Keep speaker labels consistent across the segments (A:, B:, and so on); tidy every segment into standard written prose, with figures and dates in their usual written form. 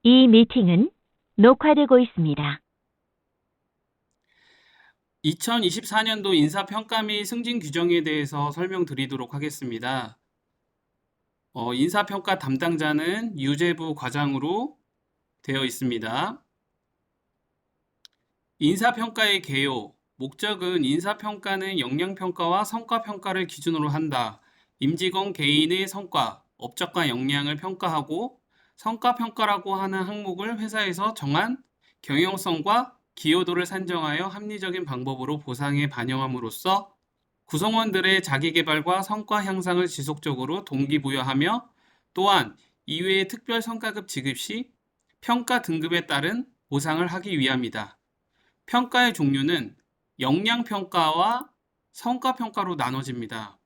A: 이 미팅은 녹화되고 있습니다.
B: 2024년도 인사평가 및 승진 규정에 대해서 설명드리도록 하겠습니다. 인사평가 담당자는 유재부 과장으로 되어 있습니다. 인사평가의 개요. 목적은 인사평가는 역량평가와 성과평가를 기준으로 한다. 임직원 개인의 성과, 업적과 역량을 평가하고 성과평가라고 하는 항목을 회사에서 정한 경영성과 기여도를 산정하여 합리적인 방법으로 보상에 반영함으로써 구성원들의 자기계발과 성과 향상을 지속적으로 동기부여하며 또한 이외의 특별 성과급 지급 시 평가 등급에 따른 보상을 하기 위함이다. 평가의 종류는 역량평가와 성과평가로 나눠집니다.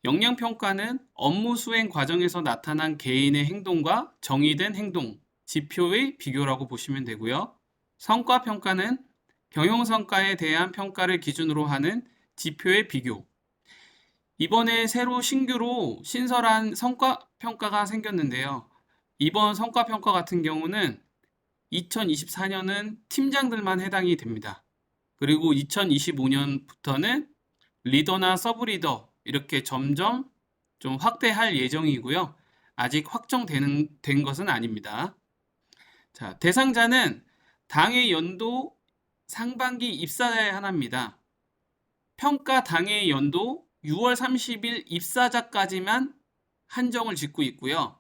B: 역량평가는 업무 수행 과정에서 나타난 개인의 행동과 정의된 행동, 지표의 비교라고 보시면 되고요. 성과평가는 경영성과에 대한 평가를 기준으로 하는 지표의 비교. 이번에 새로 신규로 신설한 성과평가가 생겼는데요. 이번 성과평가 같은 경우는 2024년은 팀장들만 해당이 됩니다. 그리고 2025년부터는 리더나 서브리더 이렇게 점점 좀 확대할 예정이고요. 아직 된 것은 아닙니다. 자, 대상자는 당해 연도 상반기 입사자의 하나입니다. 평가 당해 연도 6월 30일 입사자까지만 한정을 짓고 있고요.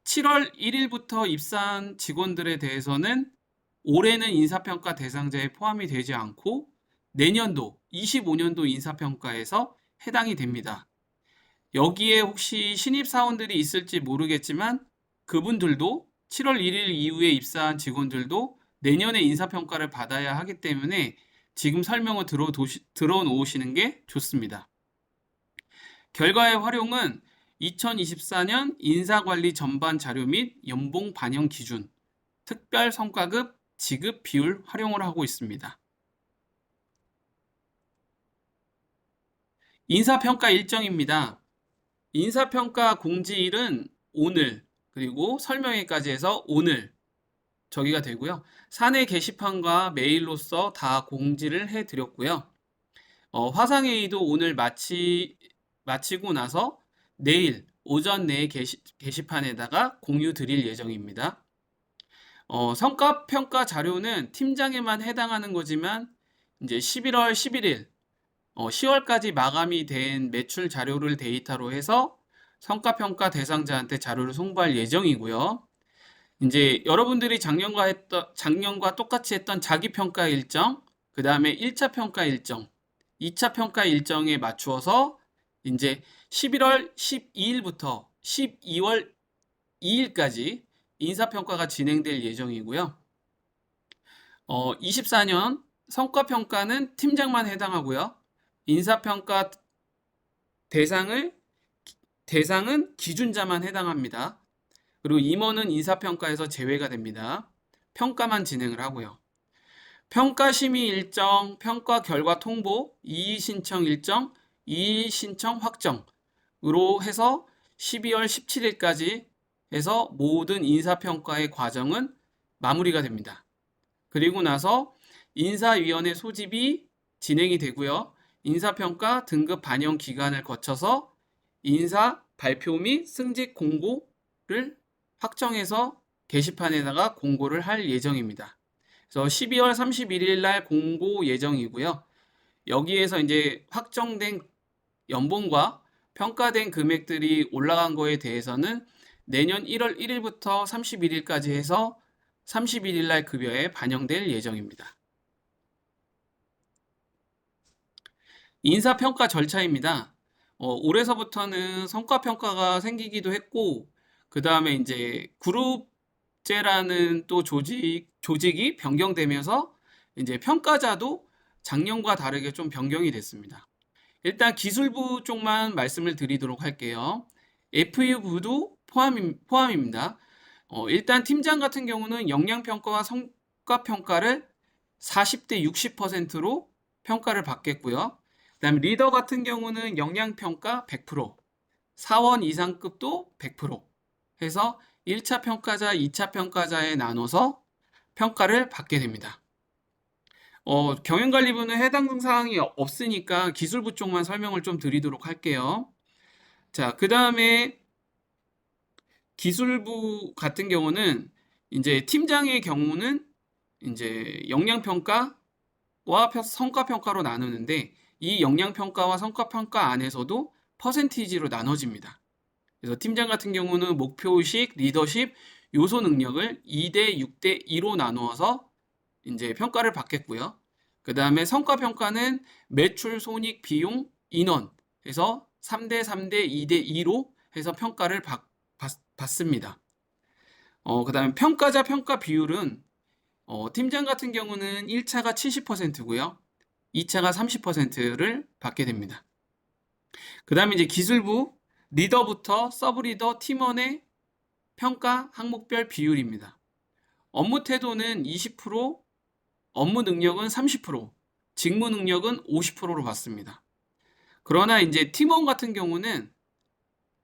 B: 7월 1일부터 입사한 직원들에 대해서는 올해는 인사평가 대상자에 포함이 되지 않고 내년도 25년도 인사평가에서 해당이 됩니다. 여기에 혹시 신입사원들이 있을지 모르겠지만 그분들도 7월 1일 이후에 입사한 직원들도 내년에 인사평가를 받아야 하기 때문에 지금 설명을 들어놓으시는 게 좋습니다. 결과의 활용은 2024년 인사관리 전반 자료 및 연봉 반영 기준, 특별 성과급 지급 비율 활용을 하고 있습니다. 인사평가 일정입니다. 인사평가 공지일은 오늘, 그리고 설명회까지 해서 오늘 저기가 되고요. 사내 게시판과 메일로서 다 공지를 해드렸고요. 화상회의도 오늘 마치고 나서 내일 오전 내에 게시판에다가 공유 드릴 예정입니다. 성과평가 자료는 팀장에만 해당하는 거지만 이제 11월 11일 10월까지 마감이 된 매출 자료를 데이터로 해서 성과평가 대상자한테 자료를 송부할 예정이고요. 이제 여러분들이 작년과 똑같이 했던 자기평가 일정, 그 다음에 1차 평가 일정, 2차 평가 일정에 맞추어서 이제 11월 12일부터 12월 2일까지 인사평가가 진행될 예정이고요. 24년 성과평가는 팀장만 해당하고요. 인사평가 대상은 기준자만 해당합니다. 그리고 임원은 인사평가에서 제외가 됩니다. 평가만 진행을 하고요. 평가 심의 일정, 평가 결과 통보, 이의 신청 일정, 이의 신청 확정으로 해서 12월 17일까지 해서 모든 인사평가의 과정은 마무리가 됩니다. 그리고 나서 인사위원회 소집이 진행이 되고요. 인사평가 등급 반영 기간을 거쳐서 인사 발표 및 승직 공고를 확정해서 게시판에다가 공고를 할 예정입니다. 그래서 12월 31일 날 공고 예정이고요. 여기에서 이제 확정된 연봉과 평가된 금액들이 올라간 거에 대해서는 내년 1월 1일부터 31일까지 해서 31일 날 급여에 반영될 예정입니다. 인사평가 절차입니다. 올해서부터는 성과평가가 생기기도 했고, 그 다음에 이제 그룹제라는 또 조직이 변경되면서 이제 평가자도 작년과 다르게 좀 변경이 됐습니다. 일단 기술부 쪽만 말씀을 드리도록 할게요. FU부도 포함입니다. 일단 팀장 같은 경우는 역량평가와 성과평가를 40대 60%로 평가를 받겠고요. 그 다음에 리더 같은 경우는 역량평가 100%, 사원 이상급도 100% 해서 1차 평가자, 2차 평가자에 나눠서 평가를 받게 됩니다. 경영관리부는 해당 사항이 없으니까 기술부 쪽만 설명을 좀 드리도록 할게요. 자, 그 다음에 기술부 같은 경우는 이제 팀장의 경우는 이제 역량평가와 성과평가로 나누는데 이 역량평가와 성과평가 안에서도 퍼센티지로 나눠집니다. 그래서 팀장 같은 경우는 목표의식, 리더십, 요소 능력을 2대 6대 2로 나누어서 이제 평가를 받겠고요. 그 다음에 성과평가는 매출, 손익, 비용, 인원 해서 3대 3대 2대 2로 해서 평가를 받습니다. 그 다음에 평가자 평가 비율은 팀장 같은 경우는 1차가 70%고요. 2차가 30%를 받게 됩니다. 그 다음에 이제 기술부 리더부터 서브리더, 팀원의 평가 항목별 비율입니다. 업무 태도는 20%, 업무 능력은 30%, 직무 능력은 50%로 받습니다. 그러나 이제 팀원 같은 경우는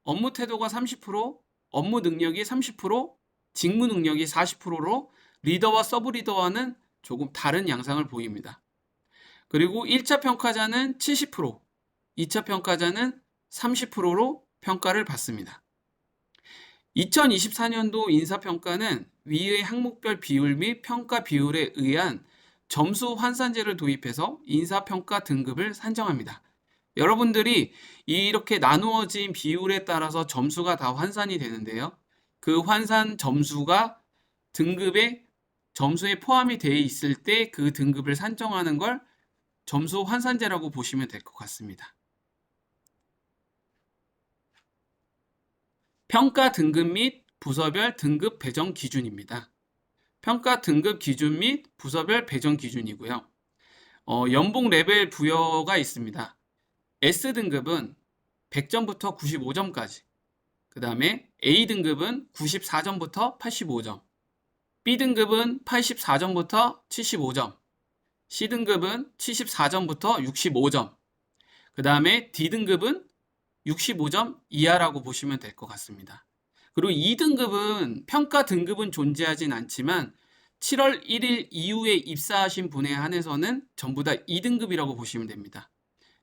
B: 업무 태도가 30%, 업무 능력이 30%, 직무 능력이 40%로 리더와 서브리더와는 조금 다른 양상을 보입니다. 그리고 1차 평가자는 70%, 2차 평가자는 30%로 평가를 받습니다. 2024년도 인사평가는 위의 항목별 비율 및 평가 비율에 의한 점수 환산제를 도입해서 인사평가 등급을 산정합니다. 여러분들이 이렇게 나누어진 비율에 따라서 점수가 다 환산이 되는데요. 그 환산 점수가 등급의 점수에 포함이 되어 있을 때 그 등급을 산정하는 걸 점수 환산제라고 보시면 될 것 같습니다. 평가 등급 및 부서별 등급 배정 기준입니다. 평가 등급 기준 및 부서별 배정 기준이고요. 연봉 레벨 부여가 있습니다. S등급은 100점부터 95점까지, 그 다음에 A등급은 94점부터 85점, B등급은 84점부터 75점, C등급은 74점부터 65점, 그 다음에 D등급은 65점 이하라고 보시면 될 것 같습니다. 그리고 2등급은 평가 등급은 존재하진 않지만 7월 1일 이후에 입사하신 분에 한해서는 전부 다 2등급이라고 보시면 됩니다.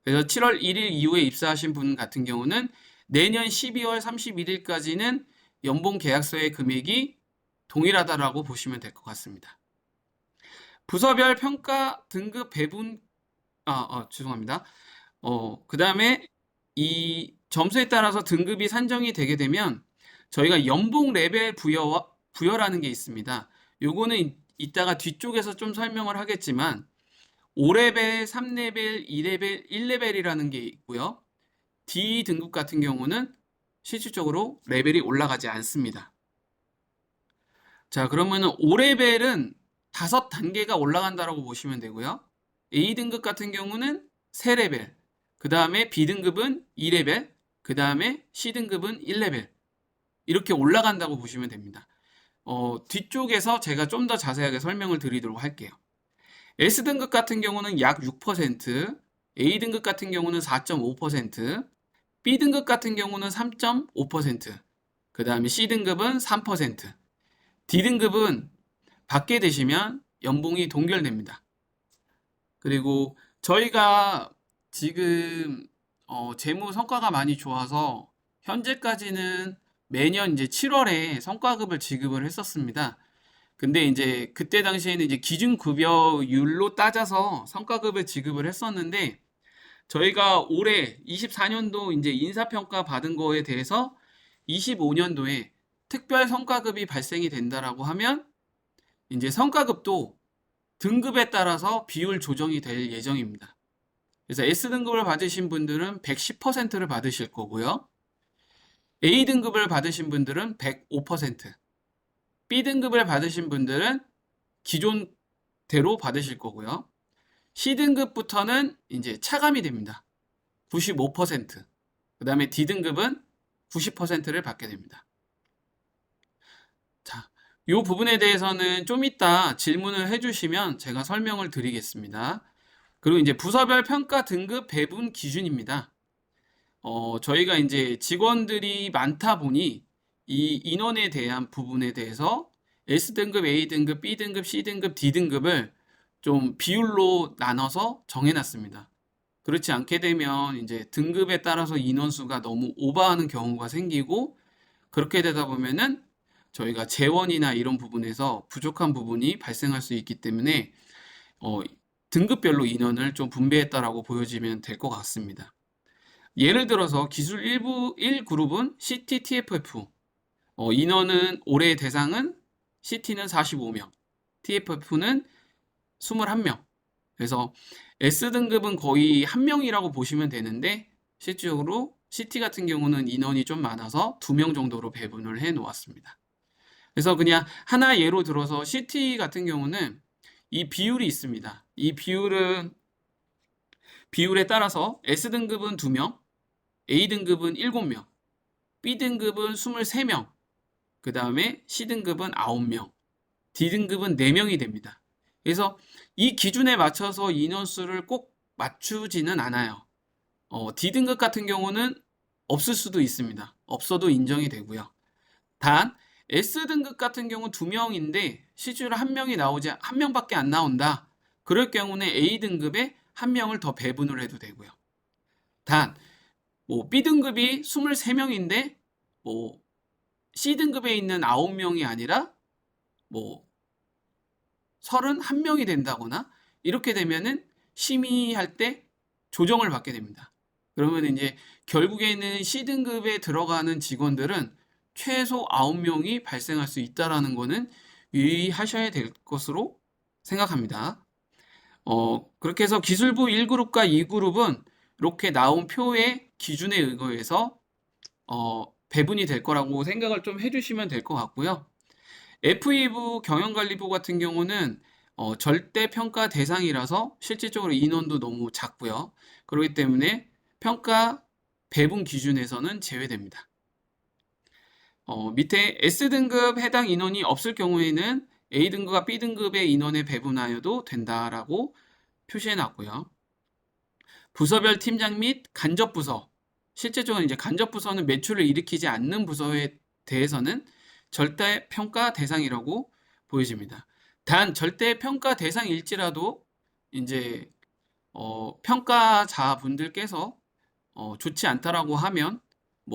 B: 그래서 7월 1일 이후에 입사하신 분 같은 경우는 내년 12월 31일까지는 연봉 계약서의 금액이 동일하다라고 보시면 될 것 같습니다. 부서별 평가 등급 배분, 죄송합니다. 그 다음에 이 점수에 따라서 등급이 산정이 되게 되면 저희가 연봉 레벨 부여라는 게 있습니다. 요거는 이따가 뒤쪽에서 좀 설명을 하겠지만 5레벨, 3레벨, 2레벨, 1레벨이라는 게 있고요. D 등급 같은 경우는 실질적으로 레벨이 올라가지 않습니다. 자, 그러면은 5레벨은 5단계가 올라간다라고 보시면 되고요. A 등급 같은 경우는 3레벨, 그 다음에 B등급은 2레벨, 그 다음에 C등급은 1레벨 이렇게 올라간다고 보시면 됩니다. 뒤쪽에서 제가 좀 더 자세하게 설명을 드리도록 할게요. S등급 같은 경우는 약 6%, A등급 같은 경우는 4.5%, B등급 같은 경우는 3.5%, 그 다음에 C등급은 3%, D등급은 받게 되시면 연봉이 동결됩니다. 그리고 저희가 지금 재무 성과가 많이 좋아서 현재까지는 매년 이제 7월에 성과급을 지급을 했었습니다. 근데 이제 그때 당시에는 이제 기준급여율로 따져서 성과급을 지급을 했었는데 저희가 올해 24년도 이제 인사평가 받은 거에 대해서 25년도에 특별 성과급이 발생이 된다라고 하면 이제 성과급도 등급에 따라서 비율 조정이 될 예정입니다. 그래서 S등급을 받으신 분들은 110%를 받으실 거고요. A등급을 받으신 분들은 105%, B등급을 받으신 분들은 기존대로 받으실 거고요. C등급부터는 이제 차감이 됩니다. 95%. 그 다음에 D등급은 90%를 받게 됩니다. 자, 이 부분에 대해서는 좀 이따 질문을 해주시면 제가 설명을 드리겠습니다. 그리고 이제 부서별 평가 등급 배분 기준입니다. 저희가 이제 직원들이 많다 보니 이 인원에 대한 부분에 대해서 S등급, A등급, B등급, C등급, D등급을 좀 비율로 나눠서 정해놨습니다. 그렇지 않게 되면 이제 등급에 따라서 인원수가 너무 오버하는 경우가 생기고, 그렇게 되다 보면은 저희가 재원이나 이런 부분에서 부족한 부분이 발생할 수 있기 때문에 등급별로 인원을 좀 분배했다라고 보여지면 될 것 같습니다. 예를 들어서 기술 1그룹은 CT, TFF, 인원은 올해 대상은 CT는 45명, TFF는 21명. 그래서 S등급은 거의 1명이라고 보시면 되는데, 실질적으로 CT 같은 경우는 인원이 좀 많아서 2명 정도로 배분을 해 놓았습니다. 그래서 그냥 하나 예로 들어서 CT 같은 경우는 이 비율이 있습니다. 이 비율에 따라서 S등급은 2명, A등급은 7명, B등급은 23명, 그 다음에 C등급은 9명, D등급은 4명이 됩니다. 그래서 이 기준에 맞춰서 인원수를 꼭 맞추지는 않아요. D등급 같은 경우는 없을 수도 있습니다. 없어도 인정이 되고요. 단 S등급 같은 경우 2명인데 실제로 1명밖에 안 나온다. 그럴 경우는 A등급에 1명을 더 배분을 해도 되고요. 단 B등급이 23명인데 C등급에 있는 9명이 아니라 31명이 된다거나 이렇게 되면은 심의할 때 조정을 받게 됩니다. 그러면 이제 결국에는 C등급에 들어가는 직원들은 최소 9명이 발생할 수 있다라는 거는 유의하셔야 될 것으로 생각합니다. 그렇게 해서 기술부 1그룹과 2그룹은 이렇게 나온 표의 기준에 의거해서 배분이 될 거라고 생각을 좀 해주시면 될 것 같고요. FE부 경영관리부 같은 경우는 절대 평가 대상이라서 실질적으로 인원도 너무 작고요. 그렇기 때문에 평가 배분 기준에서는 제외됩니다. 밑에 S등급 해당 인원이 없을 경우에는 A등급과 B등급의 인원에 배분하여도 된다라고 표시해 놨고요. 부서별 팀장 및 간접부서, 실제적으로 이제 간접부서는 매출을 일으키지 않는 부서에 대해서는 절대 평가 대상이라고 보여집니다. 단 절대 평가 대상일지라도 이제 평가자분들께서 좋지 않다라고 하면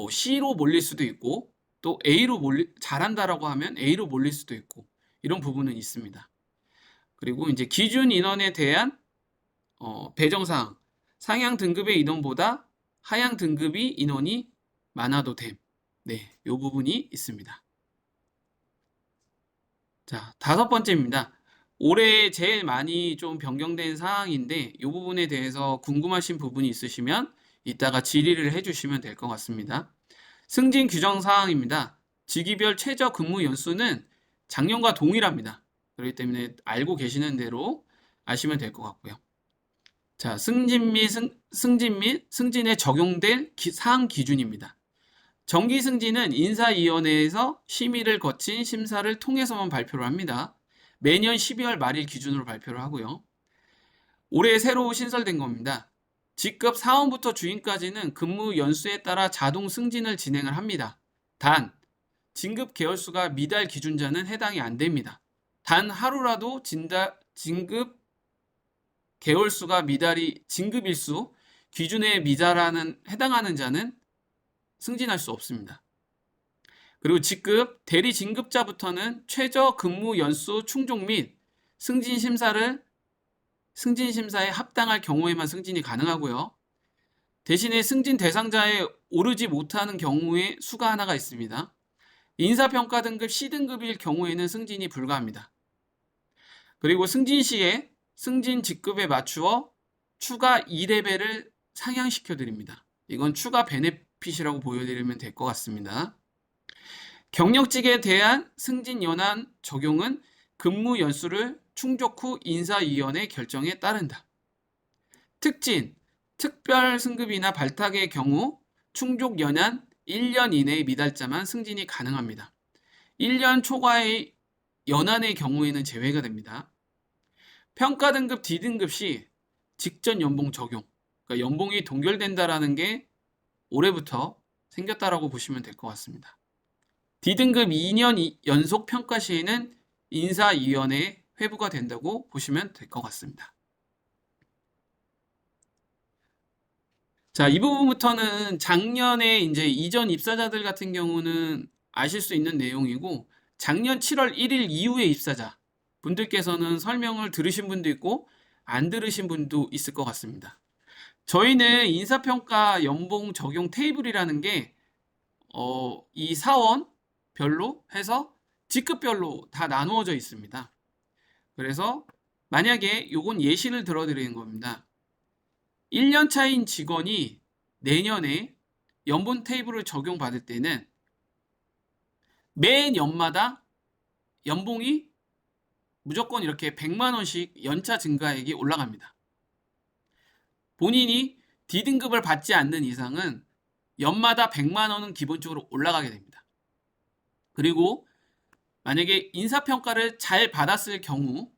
B: C로 몰릴 수도 있고, 또 A로 잘한다라고 하면 A로 몰릴 수도 있고, 이런 부분은 있습니다. 그리고 이제 기준 인원에 대한 배정사항, 상향 등급의 인원보다 하향 등급이 인원이 많아도 됨. 네, 이 부분이 있습니다. 자, 5번째입니다. 올해 제일 많이 좀 변경된 사항인데 이 부분에 대해서 궁금하신 부분이 있으시면 이따가 질의를 해주시면 될 것 같습니다. 승진 규정 사항입니다. 직위별 최저 근무 연수는 작년과 동일합니다. 그렇기 때문에 알고 계시는 대로 아시면 될 것 같고요. 자, 승진 및 승진에 적용될 사항 기준입니다. 정기 승진은 인사위원회에서 심의를 거친 심사를 통해서만 발표를 합니다. 매년 12월 말일 기준으로 발표를 하고요. 올해 새로 신설된 겁니다. 직급 사원부터 주임까지는 근무 연수에 따라 자동 승진을 진행을 합니다. 단 진급 계열수가 미달 기준자는 해당이 안 됩니다. 단 하루라도 진급 계열수가 미달이 진급일수 기준에 해당하는 자는 승진할 수 없습니다. 그리고 직급 대리 진급자부터는 최저 근무 연수 충족 및 승진 심사에 합당할 경우에만 승진이 가능하고요. 대신에 승진 대상자에 오르지 못하는 경우의 수가 하나가 있습니다. 인사평가 등급 C등급일 경우에는 승진이 불가합니다. 그리고 승진 시에 승진 직급에 맞추어 추가 2레벨을 상향시켜 드립니다. 이건 추가 베네핏이라고 보여드리면 될 것 같습니다. 경력직에 대한 승진 연한 적용은 근무 연수를 충족 후 인사위원회 결정에 따른다. 특진, 특별 승급이나 발탁의 경우 충족 연한 1년 이내의 미달자만 승진이 가능합니다. 1년 초과의 연한의 경우에는 제외가 됩니다. 평가 등급 D등급 시 직전 연봉 적용, 그러니까 연봉이 동결된다라는 게 올해부터 생겼다라고 보시면 될 것 같습니다. D등급 2년 연속 평가 시에는 인사위원회에 회부가 된다고 보시면 될 것 같습니다. 자, 이 부분부터는 작년에 이제 이전 입사자들 같은 경우는 아실 수 있는 내용이고, 작년 7월 1일 이후에 입사자 분들께서는 설명을 들으신 분도 있고 안 들으신 분도 있을 것 같습니다. 저희는 인사평가 연봉 적용 테이블이라는 게 이 사원별로 해서 직급별로 다 나누어져 있습니다. 그래서 만약에 요건 예시를 들어드리는 겁니다. 1년 차인 직원이 내년에 연봉 테이블을 적용받을 때는 매 연마다 연봉이 무조건 이렇게 100만 원씩 연차 증가액이 올라갑니다. 본인이 D등급을 받지 않는 이상은 연마다 100만 원은 기본적으로 올라가게 됩니다. 그리고 만약에 인사평가를 잘 받았을 경우,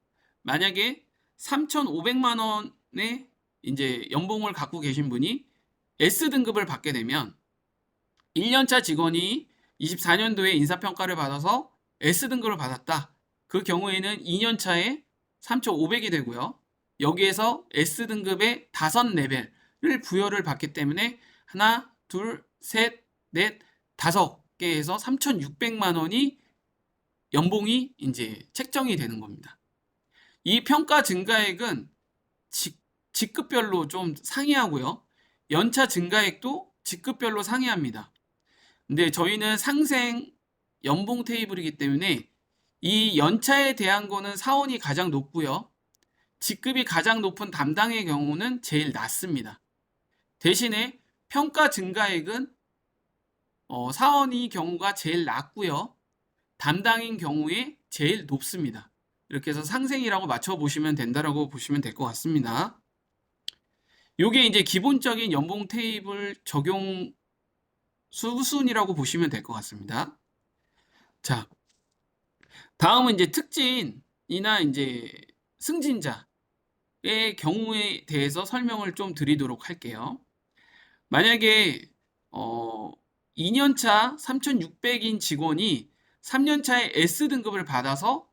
B: 만약에 3,500만 원의 이제 연봉을 갖고 계신 분이 S등급을 받게 되면 1년차 직원이 24년도에 인사평가를 받아서 S등급을 받았다. 그 경우에는 2년차에 3,500이 되고요. 여기에서 S등급의 5레벨을 부여를 받기 때문에 하나, 둘, 셋, 넷, 5개에서 3,600만 원이 연봉이 이제 책정이 되는 겁니다. 이 평가 증가액은 직급별로 좀 상이하고요. 연차 증가액도 직급별로 상이합니다. 근데 저희는 상생 연봉 테이블이기 때문에 이 연차에 대한 거는 사원이 가장 높고요. 직급이 가장 높은 담당의 경우는 제일 낮습니다. 대신에 평가 증가액은 사원이 경우가 제일 낮고요. 담당인 경우에 제일 높습니다. 이렇게 해서 상생이라고 맞춰보시면 된다라고 보시면 될 것 같습니다. 요게 이제 기본적인 연봉 테이블 적용 수순이라고 보시면 될 것 같습니다. 자, 다음은 이제 특진이나 이제 승진자의 경우에 대해서 설명을 좀 드리도록 할게요. 만약에 2년차 3,600인 직원이 3년차에 S등급을 받아서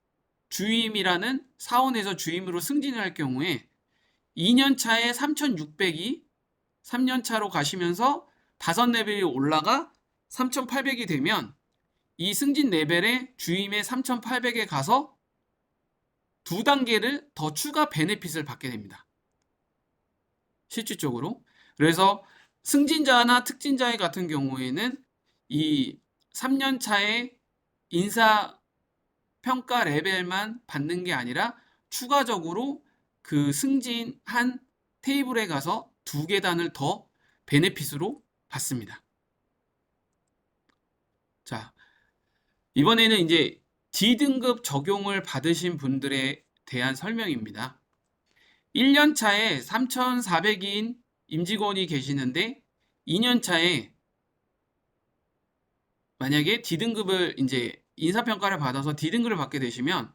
B: 주임이라는 사원에서 주임으로 승진을 할 경우에 2년차에 3,600이 3년차로 가시면서 5레벨이 올라가 3,800이 되면 이 승진 레벨에 주임의 3,800에 가서 2단계를 더 추가 베네핏을 받게 됩니다. 실질적으로. 그래서 승진자나 특진자 같은 경우에는 이 3년차의 인사평가 레벨만 받는 게 아니라 추가적으로 그 승진한 테이블에 가서 2계단을 더 베네핏으로 받습니다. 자, 이번에는 이제 D등급 적용을 받으신 분들에 대한 설명입니다. 1년차에 3,400인 임직원이 계시는데 2년차에 만약에 D등급을 이제 인사평가를 받아서 D등급을 받게 되시면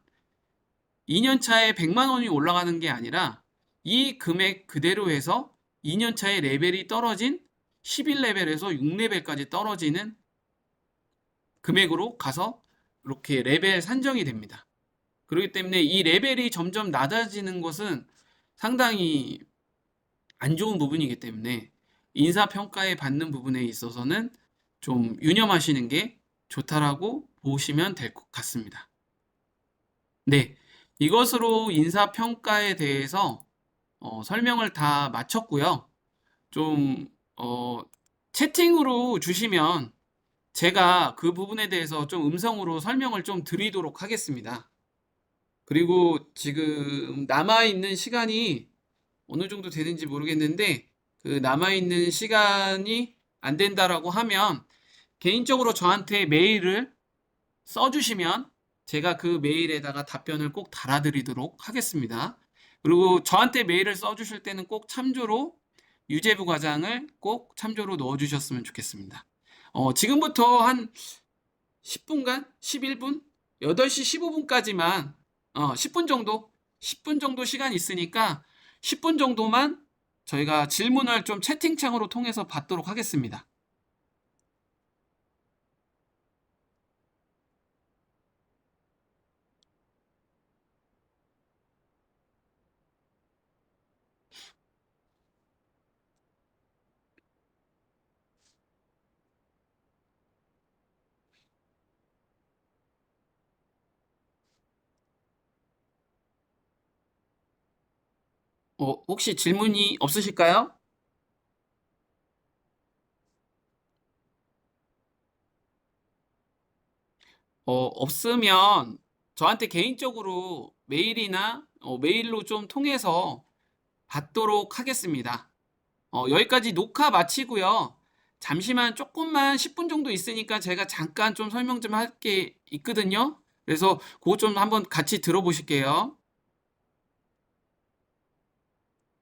B: 2년차에 100만 원이 올라가는 게 아니라 이 금액 그대로 해서 2년차에 레벨이 떨어진 11레벨에서 6레벨까지 떨어지는 금액으로 가서 이렇게 레벨 산정이 됩니다. 그렇기 때문에 이 레벨이 점점 낮아지는 것은 상당히 안 좋은 부분이기 때문에 인사평가에 받는 부분에 있어서는 좀 유념하시는 게 좋다라고 보시면 될 것 같습니다. 네, 이것으로 인사평가에 대해서 설명을 다 마쳤고요. 좀 채팅으로 주시면 제가 그 부분에 대해서 좀 음성으로 설명을 좀 드리도록 하겠습니다. 그리고 지금 남아있는 시간이 어느 정도 되는지 모르겠는데 그 남아있는 시간이 안 된다라고 하면 개인적으로 저한테 메일을 써주시면 제가 그 메일에다가 답변을 꼭 달아드리도록 하겠습니다. 그리고 저한테 메일을 써주실 때는 꼭 참조로 유재부 과장을 꼭 참조로 넣어주셨으면 좋겠습니다. 지금부터 한 10분간 11분 8시 15분까지만 10분 정도 시간 있으니까 10분 정도만 저희가 질문을 좀 채팅창으로 통해서 받도록 하겠습니다. 혹시 질문이 없으실까요? 없으면 저한테 개인적으로 메일이나 메일로 좀 통해서 받도록 하겠습니다. 여기까지 녹화 마치고요. 잠시만 조금만 10분 정도 있으니까 제가 잠깐 좀 설명 좀 할 게 있거든요. 그래서 그것 좀 한번 같이 들어보실게요.